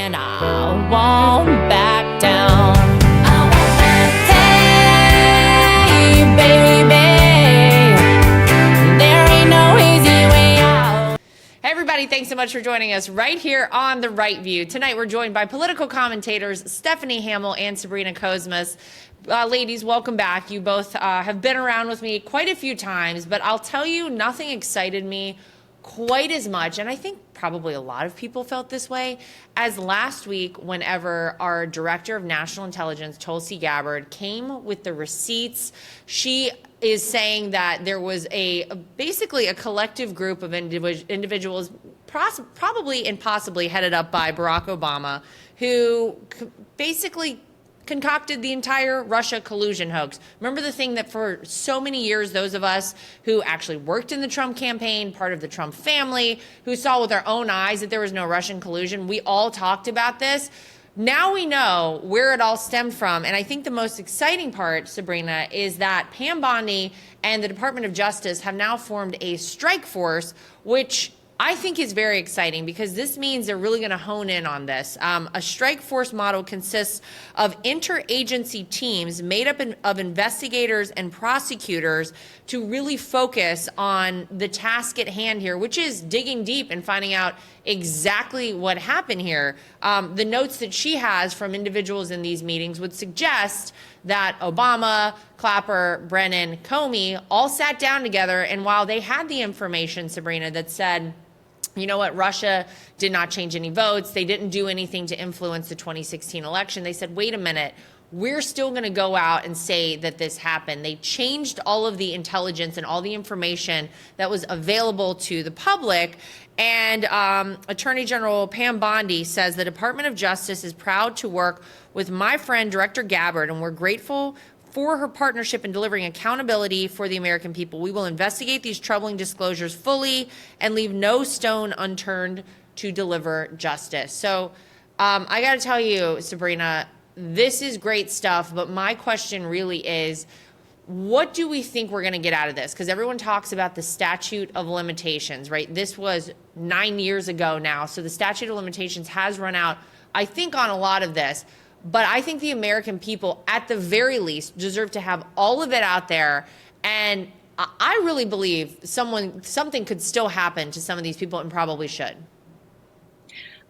and I won't back down. Hey, baby, there ain't no easy way out. Hey, everybody, thanks so much for joining us right here on The Right View. Tonight, we're joined by political commentators Stephanie Hamill and Sabrina Kosmas. Ladies, welcome back. You both have been around with me quite a few times, but I'll tell you, nothing excited me quite as much, and I think probably a lot of people felt this way, as last week whenever our Director of National Intelligence, Tulsi Gabbard, came with the receipts. She is saying that there was basically a collective group of individuals, probably and possibly headed up by Barack Obama, who basically concocted the entire Russia collusion hoax. Remember the thing that for so many years, those of us who actually worked in the Trump campaign, part of the Trump family, who saw with our own eyes that there was no Russian collusion, we all talked about this. Now we know where it all stemmed from. And I think the most exciting part, Sabrina, is that Pam Bondi and the Department of Justice have now formed a strike force, which I think is very exciting because this means they're really going to hone in on this. A strike force model consists of interagency teams made up of investigators and prosecutors to really focus on the task at hand here, which is digging deep and finding out exactly what happened here. The notes that she has from individuals in these meetings would suggest that Obama, Clapper, Brennan, Comey all sat down together, and while they had the information, Sabrina, that said, you know what, Russia did not change any votes, they didn't do anything to influence the 2016 election, they said, wait a minute, we're still going to go out and say that this happened. They changed all of the intelligence and all the information that was available to the public. And Attorney General Pam Bondi says the Department of Justice is proud to work with my friend, Director Gabbard, and we're grateful for her partnership in delivering accountability for the American people. We will investigate these troubling disclosures fully and leave no stone unturned to deliver justice. So I got to tell you, Sabrina, this is great stuff, but my question really is, what do we think we're going to get out of this? Because everyone talks about the statute of limitations, right? This was 9 years ago now, so the statute of limitations has run out, I think, on a lot of this. But I think the American people, at the very least, deserve to have all of it out there. And I really believe something could still happen to some of these people, and probably should.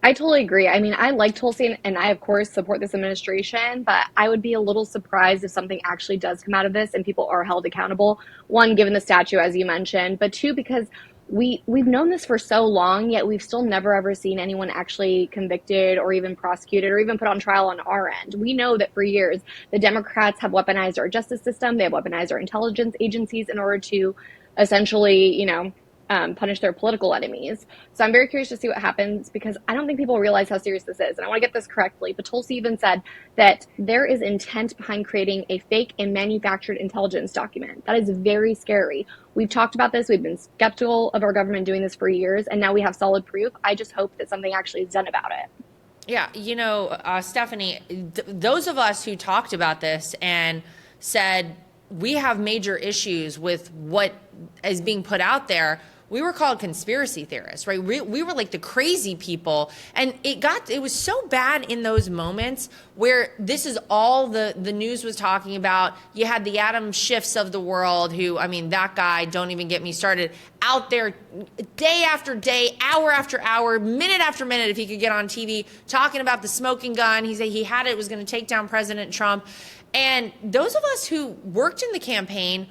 I totally agree. I mean, I like Tulsi, and I, of course, support this administration, but I would be a little surprised if something actually does come out of this and people are held accountable. One, given the statute, as you mentioned, but two, because we've known this for so long, yet we've still never ever seen anyone actually convicted or even prosecuted or even put on trial on our end. We know that for years, the Democrats have weaponized our justice system. They have weaponized our intelligence agencies in order to essentially, punish their political enemies. So I'm very curious to see what happens because I don't think people realize how serious this is. And I want to get this correctly, but Tulsi even said that there is intent behind creating a fake and manufactured intelligence document. That is very scary. We've talked about this. We've been skeptical of our government doing this for years, and now we have solid proof. I just hope that something actually is done about it. Yeah, Stephanie, those of us who talked about this and said we have major issues with what is being put out there, we were called conspiracy theorists, right? We were like the crazy people. And it was so bad in those moments where this is all the news was talking about. You had the Adam Schiffs of the world who, I mean, that guy, don't even get me started, out there day after day, hour after hour, minute after minute, if he could get on TV, talking about the smoking gun. He said he had it, was going to take down President Trump. And those of us who worked in the campaign,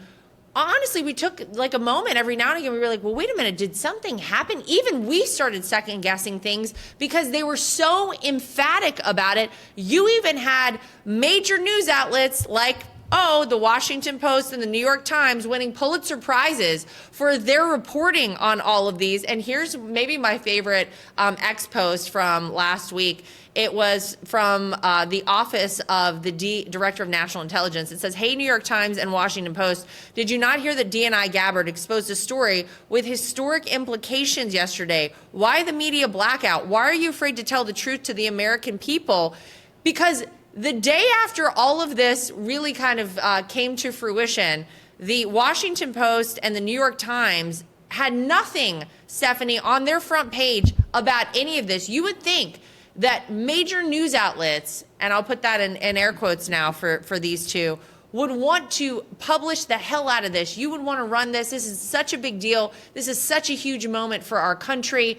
honestly, we took like a moment every now and again. We were like, well, wait a minute, did something happen? Even we started second guessing things because they were so emphatic about it. You even had major news outlets like, the Washington Post and the New York Times winning Pulitzer Prizes for their reporting on all of these. And here's maybe my favorite X post from last week. It was from the office of the Director of National Intelligence. It says, hey, New York Times and Washington Post, did you not hear that DNI Gabbard exposed a story with historic implications yesterday? Why the media blackout? Why are you afraid to tell the truth to the American people? Because the day after all of this really kind of came to fruition, the Washington Post and the New York Times had nothing, Stephanie, on their front page about any of this. You would think that major news outlets, and I'll put that in air quotes now for these two, would want to publish the hell out of this. You would want to run this. This is such a big deal. This is such a huge moment for our country.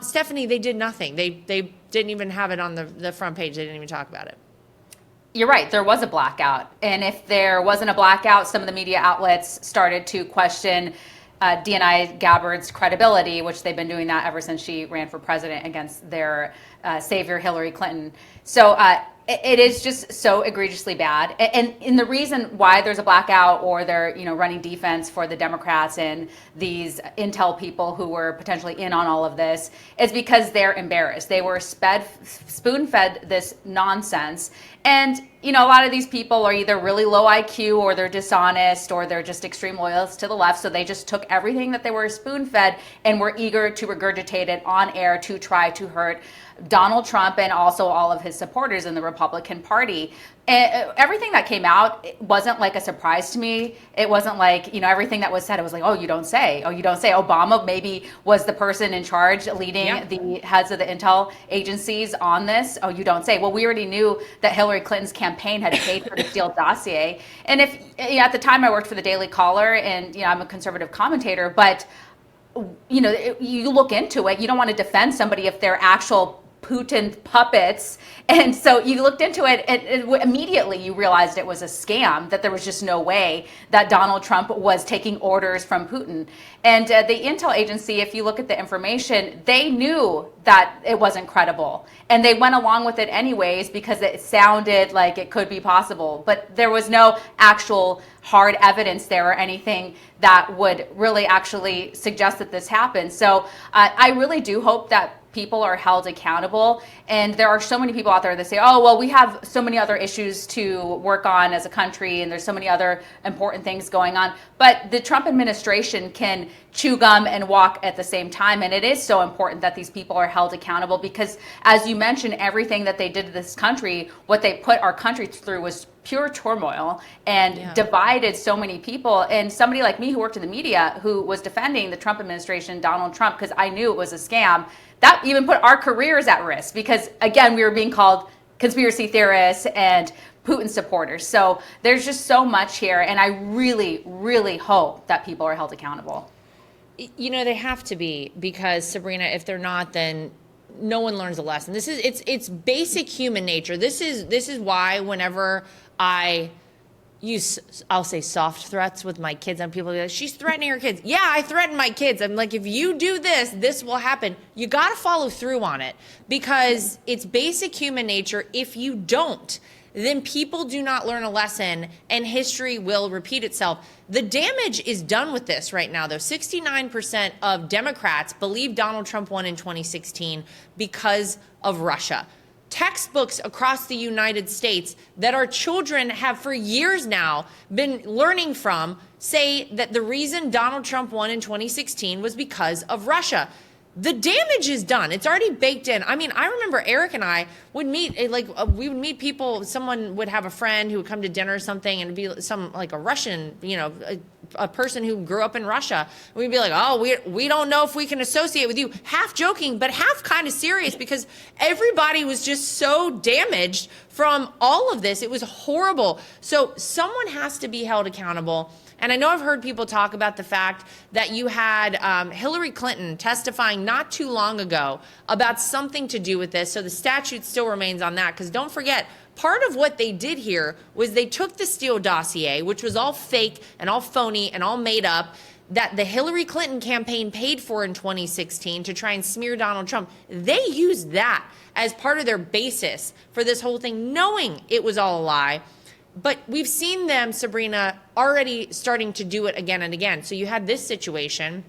Stephanie, they did nothing. They didn't even have it on the front page. They didn't even talk about it. You're right. There was a blackout. And if there wasn't a blackout, some of the media outlets started to question DNI Gabbard's credibility, which they've been doing that ever since she ran for president against their savior, Hillary Clinton. So it is just so egregiously bad. And the reason why there's a blackout or they're running defense for the Democrats and these intel people who were potentially in on all of this is because they're embarrassed. They were spoon-fed this nonsense. And, a lot of these people are either really low IQ or they're dishonest or they're just extreme loyalists to the left. So they just took everything that they were spoon-fed and were eager to regurgitate it on air to try to hurt Donald Trump and also all of his supporters in the Republican Party. And everything that came out wasn't like a surprise to me. It wasn't like, everything that was said, it was like, oh, you don't say. Oh, you don't say. Obama maybe was the person in charge leading the heads of the intel agencies on this. Oh, you don't say. Well, we already knew that Hillary Clinton's campaign had paid for the Steele dossier. And if at the time I worked for the Daily Caller and, I'm a conservative commentator, but, you look into it, you don't want to defend somebody if they're actual Putin puppets. And so you looked into it and immediately you realized it was a scam, that there was just no way that Donald Trump was taking orders from Putin. And the intel agency, if you look at the information, they knew that it wasn't credible. And they went along with it anyways because it sounded like it could be possible. But there was no actual hard evidence there or anything that would really actually suggest that this happened. So I really do hope that people are held accountable. And there are so many people out there that say, oh, well, we have so many other issues to work on as a country and there's so many other important things going on. But the Trump administration can chew gum and walk at the same time. And it is so important that these people are held accountable because, as you mentioned, everything that they did to this country, what they put our country through was pure turmoil and divided so many people. And somebody like me who worked in the media who was defending the Trump administration, Donald Trump, because I knew it was a scam, that even put our careers at risk because, again, we were being called conspiracy theorists and Putin supporters. So there's just so much here. And I really, really hope that people are held accountable. They have to be, because Sabrina, if they're not, then no one learns a lesson. It's basic human nature. This is why whenever I I'll say soft threats with my kids, and people are like, she's threatening her kids. Yeah, I threaten my kids. I'm like, if you do this, this will happen. You got to follow through on it because it's basic human nature. If you don't, then people do not learn a lesson and history will repeat itself. The damage is done with this right now, though. 69% of Democrats believe Donald Trump won in 2016 because of Russia. Textbooks across the United States that our children have for years now been learning from say that the reason Donald Trump won in 2016 was because of Russia. The damage is done. It's already baked in. I mean, I remember Eric and I would meet, we would meet people, someone would have a friend who would come to dinner or something and it'd be a Russian, a person who grew up in Russia. And we'd be like, oh, we don't know if we can associate with you. Half joking, but half kind of serious because everybody was just so damaged from all of this. It was horrible. So someone has to be held accountable. And I know I've heard people talk about the fact that you had Hillary Clinton testifying not too long ago about something to do with this. So the statute still remains on that. Because don't forget, part of what they did here was they took the Steele dossier, which was all fake and all phony and all made up, that the Hillary Clinton campaign paid for in 2016 to try and smear Donald Trump. They used that as part of their basis for this whole thing, knowing it was all a lie. But we've seen them, Sabrina, already starting to do it again and again. So you had this situation.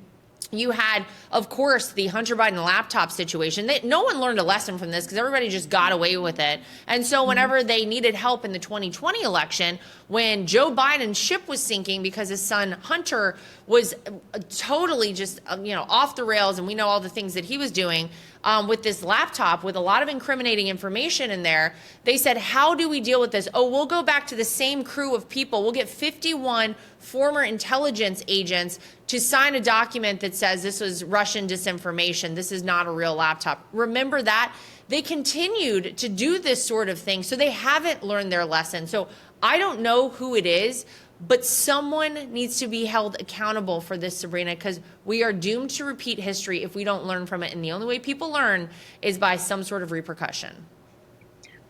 You had, of course, the Hunter Biden laptop situation. No one learned a lesson from this because everybody just got away with it. And so whenever they needed help in the 2020 election, when Joe Biden's ship was sinking because his son Hunter was totally just, off the rails, and we know all the things that he was doing with this laptop with a lot of incriminating information in there, they said, how do we deal with this? Oh, we'll go back to the same crew of people. We'll get 51 former intelligence agents to sign a document that says this was Russian disinformation. This is not a real laptop. Remember that? they continued to do this sort of thing. So they haven't learned their lesson. So I don't know who it is, but someone needs to be held accountable for this, Sabrina, because we are doomed to repeat history if we don't learn from it. And the only way people learn is by some sort of repercussion.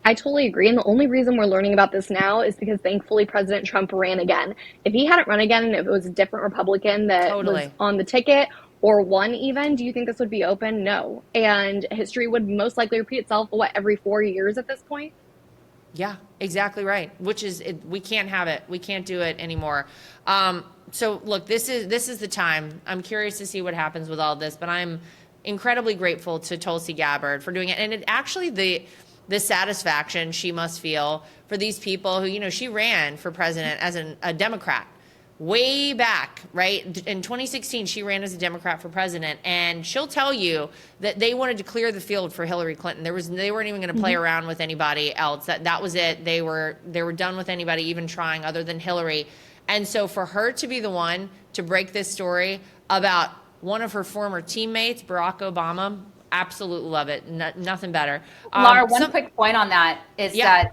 I totally agree. And the only reason we're learning about this now is because thankfully President Trump ran again. If he hadn't run again and if it was a different Republican that was on the ticket or won even, do you think this would be open? No. And history would most likely repeat itself, every 4 years at this point? Yeah, exactly right. Which is, we can't have it. We can't do it anymore. So look, this is the time. I'm curious to see what happens with all this, but I'm incredibly grateful to Tulsi Gabbard for doing it. And it actually, the satisfaction she must feel for these people who, she ran for president as a Democrat way back, right? In 2016, she ran as a Democrat for president, and she'll tell you that they wanted to clear the field for Hillary Clinton. They weren't even going to play around with anybody else. That was it. They were done with anybody even trying other than Hillary. And so for her to be the one to break this story about one of her former teammates, Barack Obama, absolutely love it. Nothing better. Lara, one quick point on that is that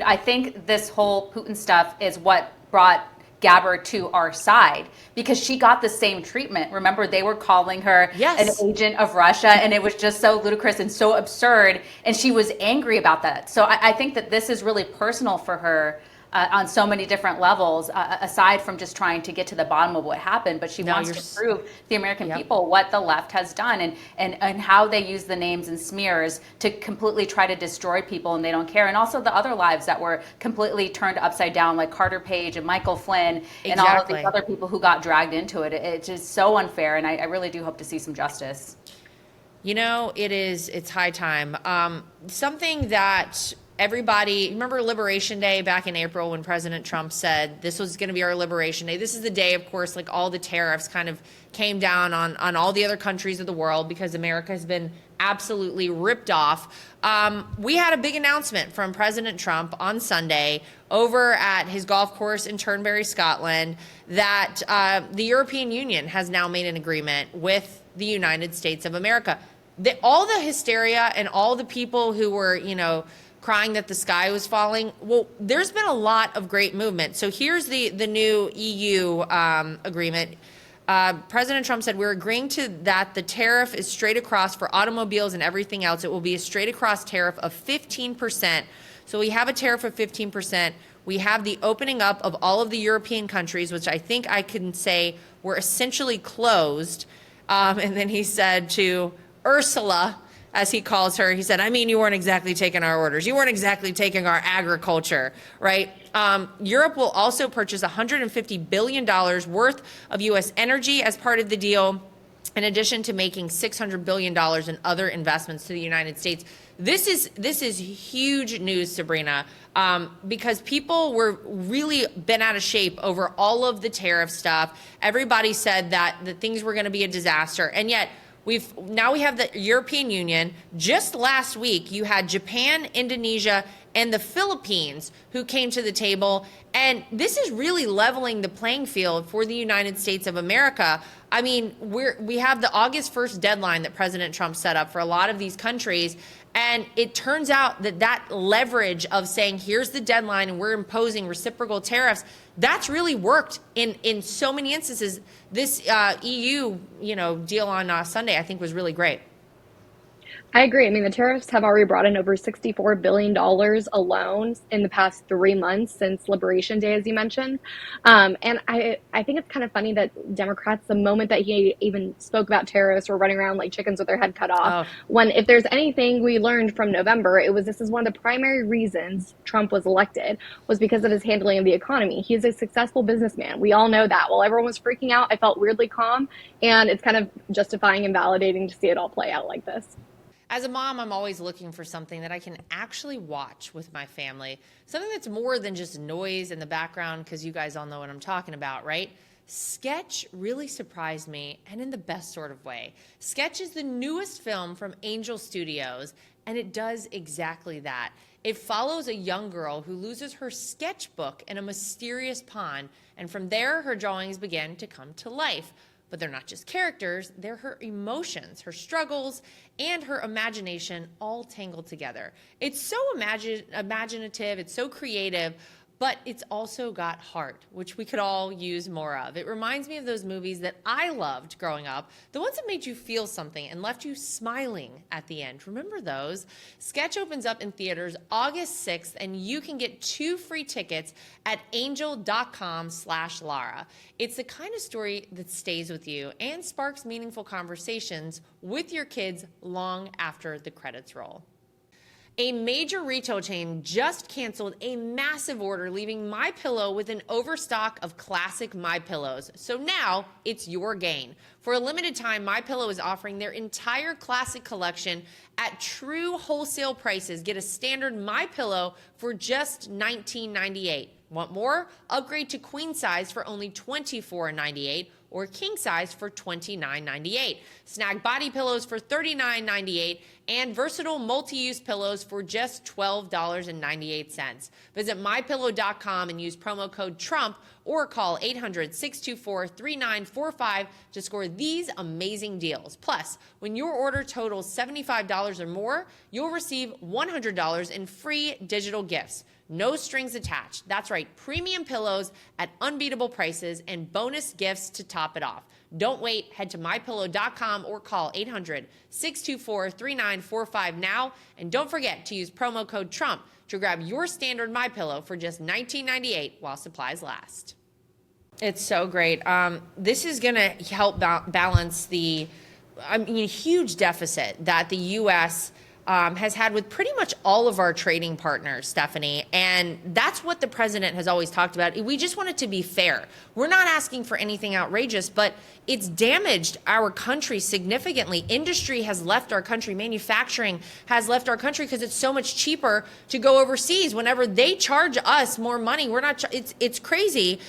I think this whole Putin stuff is what brought Gabbard to our side, because she got the same treatment. Remember, they were calling her an agent of Russia, and it was just so ludicrous and so absurd, and she was angry about that. So I think that this is really personal for her on so many different levels, aside from just trying to get to the bottom of what happened. But she wants to prove to the American people what the left has done and how they use the names and smears to completely try to destroy people, and they don't care. And also the other lives that were completely turned upside down, like Carter Page and Michael Flynn and all of these other people who got dragged into it. It's just so unfair, and I really do hope to see some justice. It's high time. Something that everybody, remember Liberation Day back in April when President Trump said this was going to be our Liberation Day? This is the day, of course, like all the tariffs kind of came down on all the other countries of the world because America has been absolutely ripped off. We had a big announcement from President Trump on Sunday over at his golf course in Turnberry, Scotland, that the European Union has now made an agreement with the United States of America. All the hysteria and all the people who were, crying that the sky was falling. Well, there's been a lot of great movement. So here's the new EU agreement. President Trump said, we're agreeing to that the tariff is straight across for automobiles and everything else. It will be a straight across tariff of 15%. So we have a tariff of 15%. We have the opening up of all of the European countries, which I think I can say were essentially closed. And then he said to Ursula, as he calls her, he said, you weren't exactly taking our orders. You weren't exactly taking our agriculture, right? Europe will also purchase $150 billion worth of U.S. energy as part of the deal, in addition to making $600 billion in other investments to the United States. This is huge news, Sabrina, because people were really bent out of shape over all of the tariff stuff. Everybody said that things were going to be a disaster, and yet we have the European Union. Just last week, you had Japan, Indonesia, and the Philippines who came to the table. And this is really leveling the playing field for the United States of America. We have the August 1st deadline that President Trump set up for a lot of these countries. And it turns out that leverage of saying, here's the deadline and we're imposing reciprocal tariffs, that's really worked in so many instances. This EU, deal on Sunday, I think was really great. I agree. The tariffs have already brought in over $64 billion alone in the past 3 months since Liberation Day, as you mentioned. And I think it's kind of funny that Democrats, the moment that he even spoke about tariffs, were running around like chickens with their head cut off. When if there's anything we learned from November, this is one of the primary reasons Trump was elected, was because of his handling of the economy. He's a successful businessman. We all know that. While everyone was freaking out, I felt weirdly calm, and it's kind of justifying and validating to see it all play out like this. As a mom, I'm always looking for something that I can actually watch with my family. Something that's more than just noise in the background, because you guys all know what I'm talking about, right? Sketch really surprised me, and in the best sort of way. Sketch is the newest film from Angel Studios, and it does exactly that. It follows a young girl who loses her sketchbook in a mysterious pond, and from there, her drawings begin to come to life. But they're not just characters, they're her emotions, her struggles, and her imagination all tangled together. It's so imaginative, it's so creative, but it's also got heart, which we could all use more of. It reminds me of those movies that I loved growing up, the ones that made you feel something and left you smiling at the end. Remember those? Sketch opens up in theaters August 6th, and you can get 2 free tickets at angel.com/Lara. It's the kind of story that stays with you and sparks meaningful conversations with your kids long after the credits roll. A major retail chain just canceled a massive order, leaving MyPillow with an overstock of classic MyPillows. So now it's your gain. For a limited time, MyPillow is offering their entire classic collection at true wholesale prices. Get a standard MyPillow for just $19.98. Want more? Upgrade to queen size for only $24.98 or king size for $29.98. Snag body pillows for $39.98 and versatile multi-use pillows for just $12.98. Visit mypillow.com and use promo code TRUMP or call 800-624-3945 to score these amazing deals. Plus, when your order totals $75 or more, you'll receive $100 in free digital gifts. No strings attached. That's right, premium pillows at unbeatable prices and bonus gifts to top it off. Don't wait. Head to mypillow.com or call 800-624-3945 now. And don't forget to use promo code TRUMP to grab your standard MyPillow for just $19.98 while supplies last. It's so great. This is going to help balance the huge deficit that the U.S. Has had with pretty much all of our trading partners, Stephanie. And that's what the president has always talked about. We just want it to be fair. We're not asking for anything outrageous, but it's damaged our country significantly. Industry has left our country. Manufacturing has left our country because it's so much cheaper to go overseas. Whenever they charge us more money, we're not. It's crazy.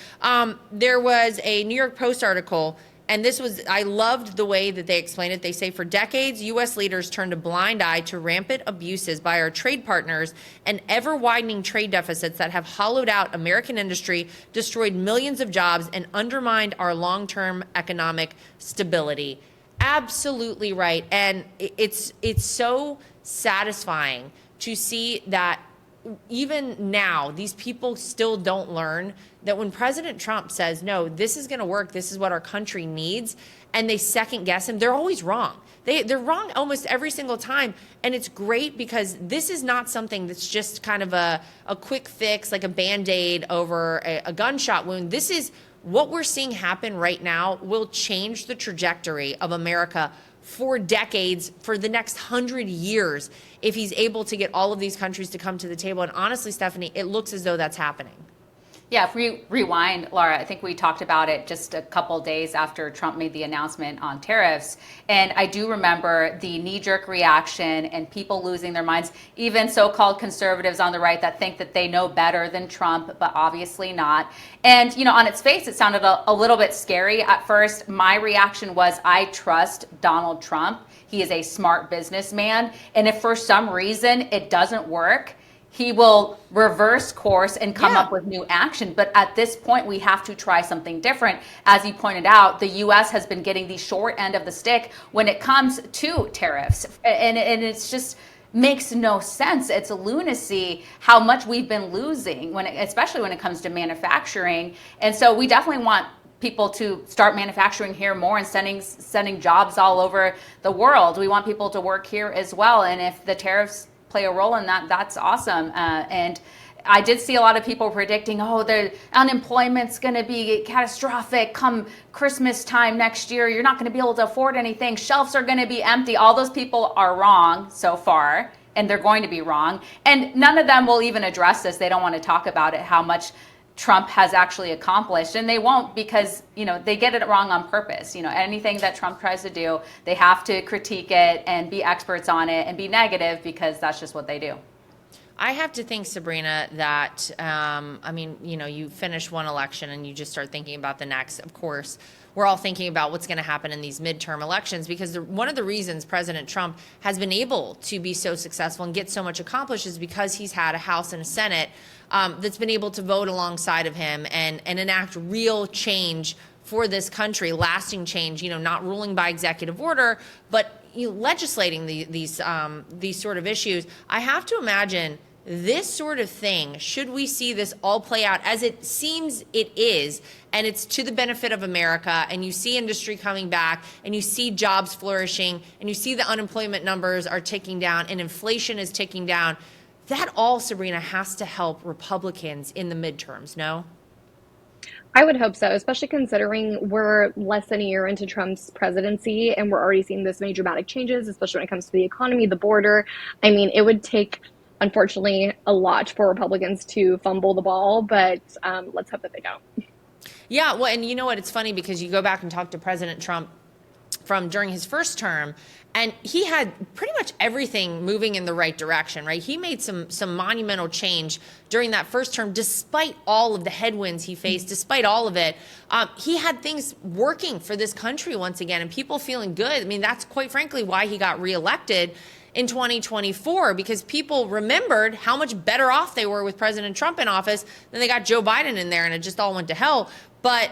There was a New York Post article. And I loved the way that they explained it. They say, for decades, U.S. leaders turned a blind eye to rampant abuses by our trade partners and ever-widening trade deficits that have hollowed out American industry, destroyed millions of jobs, and undermined our long-term economic stability. Absolutely right. And it's so satisfying to see that even now, these people still don't learn that when President Trump says, no, this is going to work, this is what our country needs, and they second guess him, they're always wrong. They're wrong almost every single time. And it's great because this is not something that's just kind of a quick fix, like a Band-Aid over a gunshot wound. This is what we're seeing happen right now will change the trajectory of America for decades, for the next 100 years, if he's able to get all of these countries to come to the table. And honestly, Stephanie, it looks as though that's happening. Yeah, if we rewind, Lara, I think we talked about it just a couple days after Trump made the announcement on tariffs. And I do remember the knee-jerk reaction and people losing their minds, even so-called conservatives on the right that think that they know better than Trump, but obviously not. And, on its face, it sounded a little bit scary at first. My reaction was, I trust Donald Trump. He is a smart businessman. And if for some reason it doesn't work, he will reverse course and come up with new action. But at this point, we have to try something different. As you pointed out, the U.S. has been getting the short end of the stick when it comes to tariffs. And it's just makes no sense. It's lunacy how much we've been losing, especially when it comes to manufacturing. And so we definitely want people to start manufacturing here more and sending jobs all over the world. We want people to work here as well. And if the tariffs play a role in that, that's awesome. And I did see a lot of people predicting, the unemployment's going to be catastrophic come Christmas time next year. You're not going to be able to afford anything. Shelves are going to be empty. All those people are wrong so far, and they're going to be wrong. And none of them will even address this. They don't want to talk about it, how much Trump has actually accomplished, and they won't because they get it wrong on purpose. Anything that Trump tries to do, they have to critique it and be experts on it and be negative because that's just what they do. I have to think, Sabrina, that, you finish one election and you just start thinking about the next. Of course, we're all thinking about what's going to happen in these midterm elections because one of the reasons President Trump has been able to be so successful and get so much accomplished is because he's had a House and a Senate that's been able to vote alongside of him and enact real change for this country, lasting change, not ruling by executive order, but legislating these sort of issues. I have to imagine this sort of thing, should we see this all play out as it seems it is, and it's to the benefit of America, and you see industry coming back, and you see jobs flourishing, and you see the unemployment numbers are ticking down, and inflation is ticking down, that all, Sabrina, has to help Republicans in the midterms, no? I would hope so, especially considering we're less than a year into Trump's presidency and we're already seeing this many dramatic changes, especially when it comes to the economy, the border. I mean, it would take, unfortunately, a lot for Republicans to fumble the ball, but let's hope that they don't. Yeah, well, and you know what? It's funny because you go back and talk to President Trump from during his first term, and he had pretty much everything moving in the right direction, right? He made some monumental change during that first term, despite all of the headwinds he faced, despite all of it. He had things working for this country once again, and people feeling good. I mean, that's quite frankly why he got reelected in 2024, because people remembered how much better off they were with President Trump in office. Then they got Joe Biden in there, and it just all went to hell. But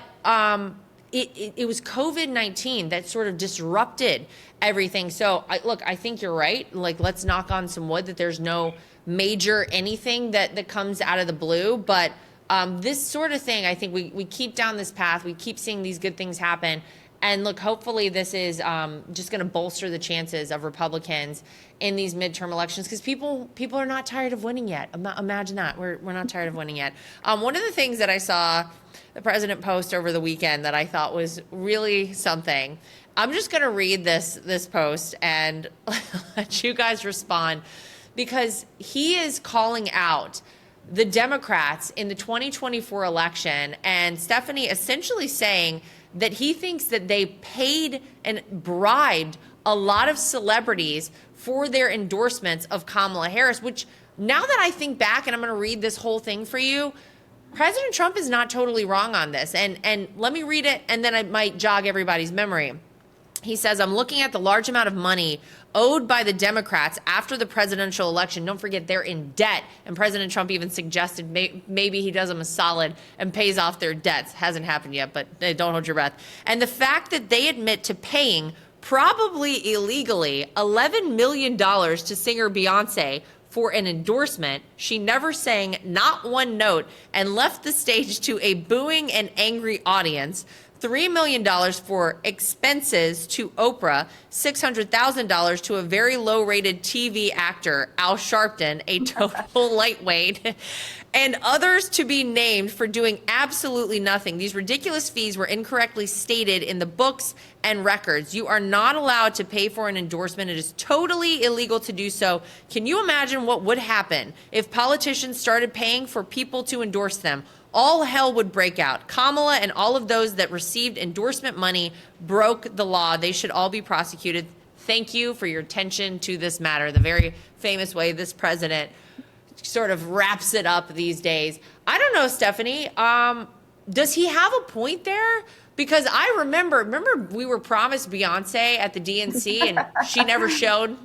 it was COVID-19 that sort of disrupted everything. So I think you're right. Like, let's knock on some wood that there's no major anything that comes out of the blue. But this sort of thing, I think we keep down this path. We keep seeing these good things happen. And look, hopefully this is just going to bolster the chances of Republicans in these midterm elections, because people are not tired of winning yet. Imagine that. We're not tired of winning yet. One of the things that I saw the president post over the weekend that I thought was really something. I'm just going to read this post and let you guys respond, because he is calling out the Democrats in the 2024 election, and Stephanie essentially saying that he thinks that they paid and bribed a lot of celebrities for their endorsements of Kamala Harris, which, now that I think back, and I'm going to read this whole thing for you, President Trump is not totally wrong on this. And let me read it, and then I might jog everybody's memory. He says, I'm looking at the large amount of money owed by the Democrats after the presidential election. Don't forget, they're in debt. And President Trump even suggested maybe he does them a solid and pays off their debts. Hasn't happened yet, but don't hold your breath. And the fact that they admit to paying, probably illegally, $11 million to singer Beyonce for an endorsement, she never sang not one note and left the stage to a booing and angry audience. $3 million for expenses to Oprah, $600,000 to a very low-rated TV actor, Al Sharpton, a total lightweight, and others to be named for doing absolutely nothing. These ridiculous fees were incorrectly stated in the books and records. You are not allowed to pay for an endorsement. It is totally illegal to do so. Can you imagine what would happen if politicians started paying for people to endorse them? All hell would break out. Kamala and all of those that received endorsement money broke the law. They should all be prosecuted. Thank you for your attention to this matter. The very famous way this president sort of wraps it up these days. I don't know, Stephanie. Does he have a point there? Because I remember we were promised Beyonce at the DNC and she never showed.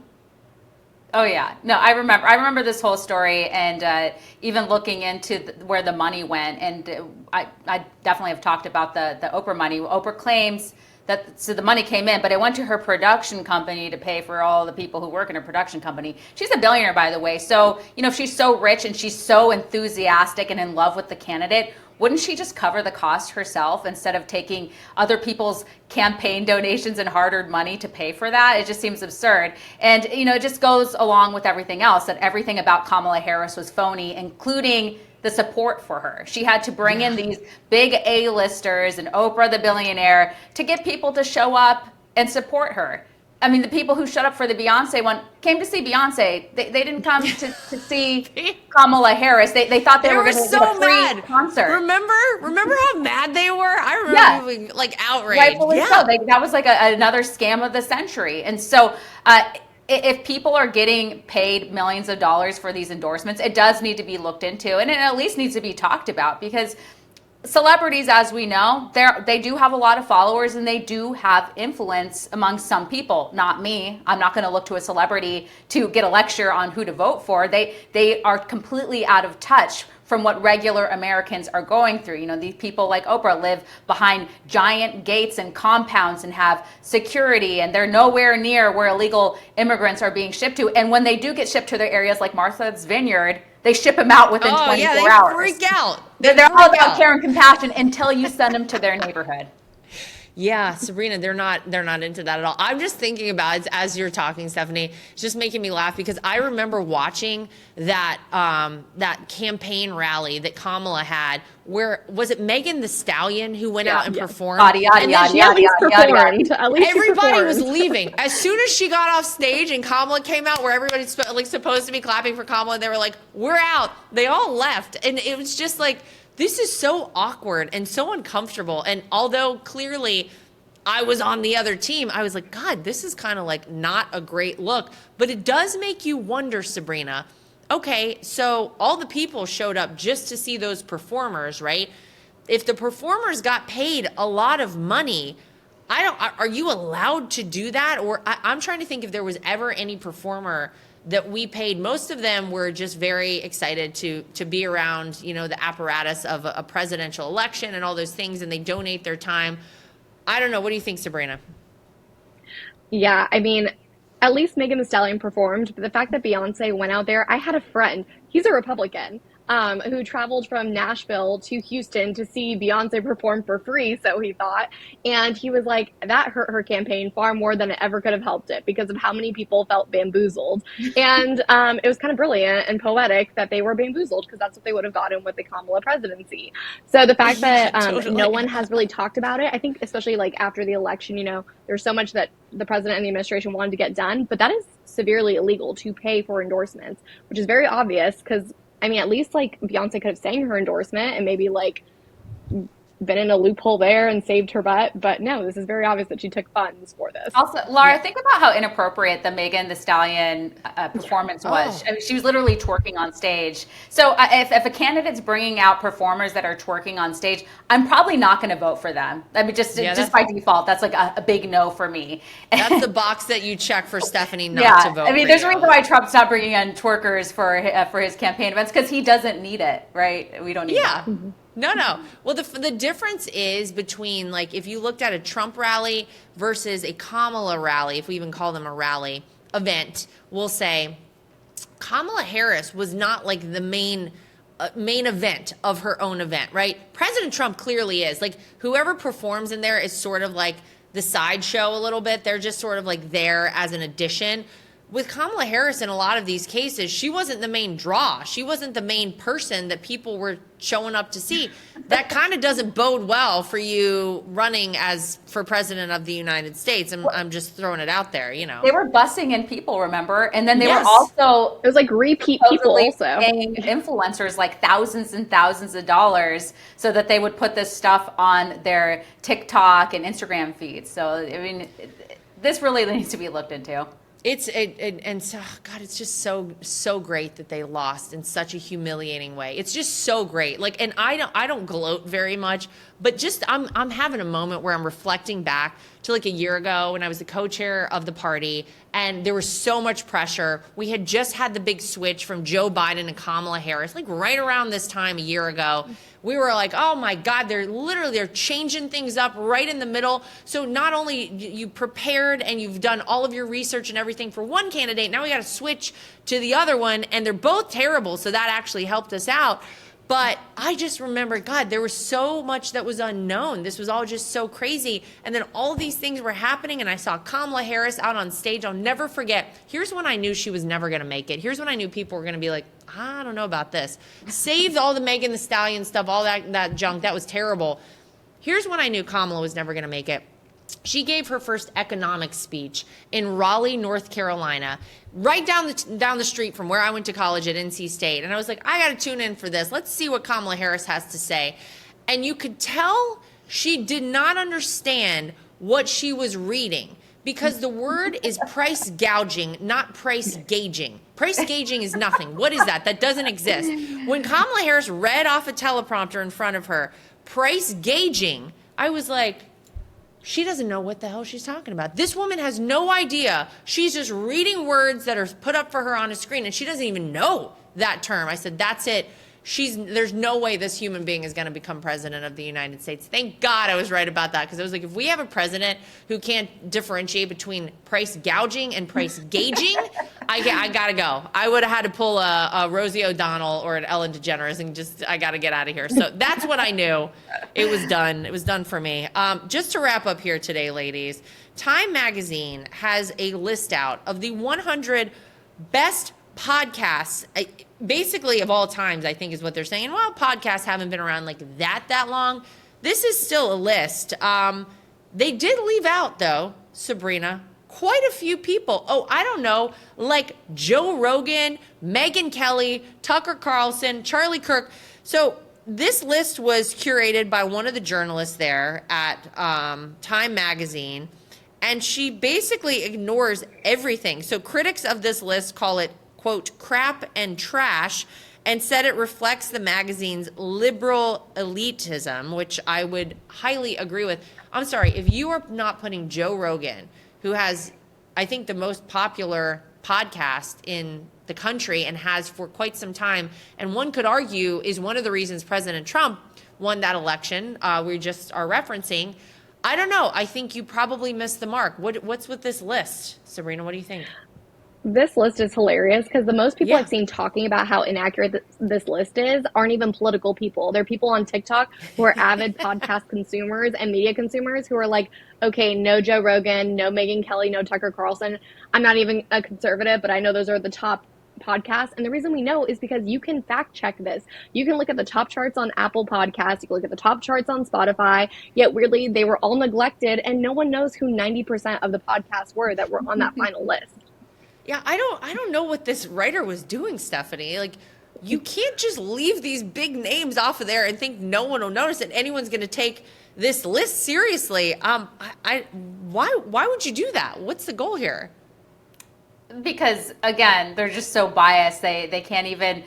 Oh yeah, no, I remember this whole story, and even looking into where the money went, and I definitely have talked about the Oprah money. Oprah claims that so the money came in, but it went to her production company to pay for all the people who work in her production company. She's a billionaire, by the way. So, if she's so rich and she's so enthusiastic and in love with the candidate, wouldn't she just cover the cost herself instead of taking other people's campaign donations and hard-earned money to pay for that? It just seems absurd. And, it just goes along with everything else, that everything about Kamala Harris was phony, including the support for her. She had to bring in these big A-listers and Oprah the billionaire to get people to show up and support her. I mean, the people who showed up for the Beyonce one came to see Beyonce. They didn't come to see Kamala Harris. They thought they were going to get a free concert. Remember how mad they were? I remember being outraged. Rightfully so. That was another scam of the century. And so if people are getting paid millions of dollars for these endorsements, it does need to be looked into, and it at least needs to be talked about, because celebrities, as we know, they do have a lot of followers and they do have influence among some people. Not me. I'm not going to look to a celebrity to get a lecture on who to vote for. They are completely out of touch from what regular Americans are going through. You know, these people like Oprah live behind giant gates and compounds and have security, and they're nowhere near where illegal immigrants are being shipped to. And when they do get shipped to their areas like Martha's Vineyard, they ship them out within 24 hours. Freak out. They're all about care and compassion until you send them to their neighborhood. Yeah, Sabrina, they're not into that at all. I'm just thinking about it as you're talking, Stephanie. It's just making me laugh because I remember watching that that campaign rally that Kamala had. Where was it? Megan the Stallion who went out and performed. Everybody was leaving as soon as she got off stage, and Kamala came out where everybody's like supposed to be clapping for Kamala. And they were like, "We're out." They all left, and it was just like, this is so awkward and so uncomfortable. And although clearly I was on the other team, I was like, God, this is kind of like not a great look. But it does make you wonder, Sabrina. Okay, so all the people showed up just to see those performers, right? If the performers got paid a lot of money, are you allowed to do that? Or I'm trying to think if there was ever any performer that we paid. Most of them were just very excited to be around, you know, the apparatus of a presidential election and all those things, and they donate their time. I don't know. What do you think, Sabrina? Yeah, I mean, at least Megan Thee Stallion performed, but the fact that Beyonce went out there, I had a friend, he's a Republican, who traveled from Nashville to Houston to see Beyonce perform for free, so he thought. And he was like, that hurt her campaign far more than it ever could have helped it because of how many people felt bamboozled. And it was kind of brilliant and poetic that they were bamboozled because that's what they would have gotten with the Kamala presidency. So the fact that no one has really talked about it, I think especially like after the election, you know, there's so much that the president and the administration wanted to get done, but that is severely illegal to pay for endorsements, which is very obvious because I mean, at least like Beyonce could have sang her endorsement and maybe like been in a loophole there and saved her butt. But no, this is very obvious that she took funds for this. Also, Lara, think about how inappropriate the Megan Thee Stallion performance was. I mean, she was literally twerking on stage. So if a candidate's bringing out performers that are twerking on stage, I'm probably not going to vote for them. I mean, just by default, that's like a big no for me. That's the box that you check for Stephanie not to vote. I mean, there's a reason why Trump's not bringing in twerkers for his campaign events because he doesn't need it, right? We don't need that. No. Well, the difference is between, like, if you looked at a Trump rally versus a Kamala rally, if we even call them a rally event, we'll say Kamala Harris was not like the main event of her own event, right? President Trump clearly is. Like, whoever performs in there is sort of like the sideshow a little bit. They're just sort of like there as an addition. With Kamala Harris in a lot of these cases, she wasn't the main draw. She wasn't the main person that people were showing up to see. That kind of doesn't bode well for you running for president of the United States. I'm just throwing it out there, you know. They were busing in people, remember? And then they were also... It was like repeat people also. Paying influencers like thousands and thousands of dollars so that they would put this stuff on their TikTok and Instagram feeds. So, I mean, this really needs to be looked into. God, it's just so great that they lost in such a humiliating way. It's just so great. Like, and I don't gloat very much, but just I'm having a moment where I'm reflecting back to like a year ago when I was the co-chair of the party, and there was so much pressure. We had just had the big switch from Joe Biden to Kamala Harris, like right around this time a year ago. We were like, oh my God, they're changing things up right in the middle. So not only you prepared and you've done all of your research and everything for one candidate, now we got to switch to the other one, and they're both terrible. So that actually helped us out. But I just remember, God, there was so much that was unknown. This was all just so crazy. And then all these things were happening, and I saw Kamala Harris out on stage. I'll never forget. Here's when I knew she was never going to make it. Here's when I knew people were going to be like, I don't know about this. Saved all the Megan Thee Stallion stuff, all that junk. That was terrible. Here's when I knew Kamala was never going to make it. She gave her first economic speech in Raleigh, North Carolina, right down the street from where I went to college at NC State. And I was like, I got to tune in for this. Let's see what Kamala Harris has to say. And you could tell she did not understand what she was reading, because the word is price gouging, not price gauging. Price gauging is nothing. What is that? That doesn't exist. When Kamala Harris read off a teleprompter in front of her, price gauging. I was like, she doesn't know what the hell she's talking about. This woman has no idea. She's just reading words that are put up for her on a screen, and she doesn't even know that term. I said, that's it. There's no way this human being is going to become president of the United States. Thank God I was right about that, because I was like, if we have a president who can't differentiate between price gouging and price gauging, I got to go. I would have had to pull a Rosie O'Donnell or an Ellen DeGeneres and I got to get out of here. So that's what I knew. It was done. It was done for me. Just to wrap up here today, ladies, Time Magazine has a list out of the 100 best podcasts, basically of all times, I think is what they're saying. Well, podcasts haven't been around like that long. This is still a list. They did leave out, though, Sabrina, quite a few people. Oh, I don't know, like Joe Rogan, Megyn Kelly, Tucker Carlson, Charlie Kirk. So this list was curated by one of the journalists there at Time Magazine, and she basically ignores everything. So critics of this list call it, quote, crap and trash, and said it reflects the magazine's liberal elitism, which I would highly agree with. I'm sorry, if you are not putting Joe Rogan, who has, I think, the most popular podcast in the country and has for quite some time, and one could argue is one of the reasons President Trump won that election we just are referencing, I don't know. I think you probably missed the mark. What's with this list? Sabrina, what do you think? This list is hilarious because the most people I've seen talking about how inaccurate this list is aren't even political people. They're people on TikTok who are avid podcast consumers and media consumers who are like, okay, no Joe Rogan, no Megyn Kelly, no Tucker Carlson. I'm not even a conservative, but I know those are the top podcasts. And the reason we know is because you can fact check this. You can look at the top charts on Apple Podcasts. You can look at the top charts on Spotify. Yet weirdly, they were all neglected and no one knows who 90% of the podcasts were that were on that final list. Yeah, I don't know what this writer was doing, Stephanie. Like, you can't just leave these big names off of there and think no one will notice it. Anyone's going to take this list seriously. Why would you do that? What's the goal here? Because again, they're just so biased. They can't even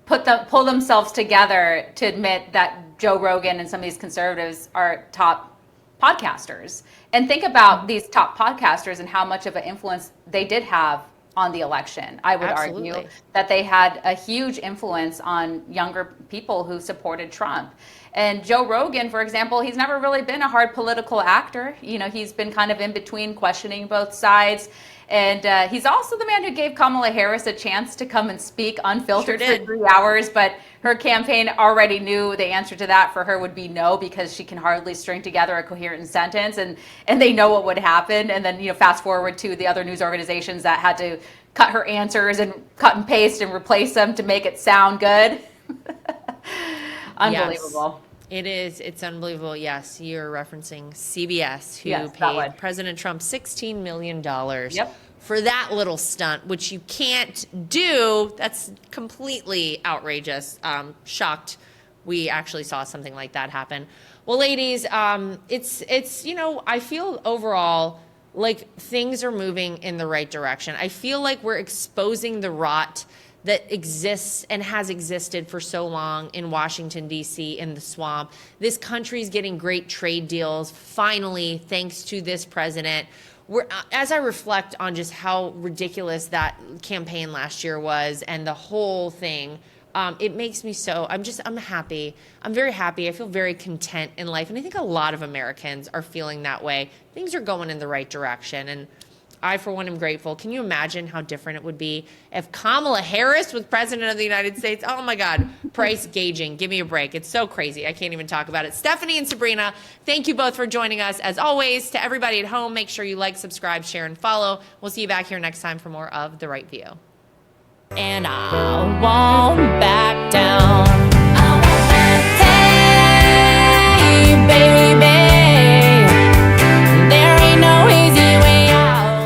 pull themselves together to admit that Joe Rogan and some of these conservatives are top podcasters. And think about these top podcasters and how much of an influence they did have on the election. I would argue that they had a huge influence on younger people who supported Trump. And Joe Rogan, for example, he's never really been a hard political actor. You know, he's been kind of in between, questioning both sides. And he's also the man who gave Kamala Harris a chance to come and speak unfiltered for 3 hours, but her campaign already knew the answer to that for her would be no, because she can hardly string together a coherent sentence, and they know what would happen. And then, you know, fast forward to the other news organizations that had to cut her answers and cut and paste and replace them to make it sound good. Unbelievable. Yes. It is. It's unbelievable. Yes, you're referencing CBS, who Yes, paid President Trump $16 million for that little stunt, which you can't do. That's completely outrageous. Shocked we actually saw something like that happen. Well, ladies, it's you know, I feel overall like things are moving in the right direction. I feel like we're exposing the rot that exists and has existed for so long in Washington, D.C., in the swamp. This country's getting great trade deals, finally, thanks to this president. As I reflect on just how ridiculous that campaign last year was and the whole thing, it makes me so, I'm happy. I'm very happy. I feel very content in life. And I think a lot of Americans are feeling that way. Things are going in the right direction. And I, for one, am grateful. Can you imagine how different it would be if Kamala Harris was president of the United States? Oh, my God. Price gauging. Give me a break. It's so crazy. I can't even talk about it. Stephanie and Sabrina, thank you both for joining us. As always, to everybody at home, make sure you like, subscribe, share, and follow. We'll see you back here next time for more of The Right View. And I won't back down.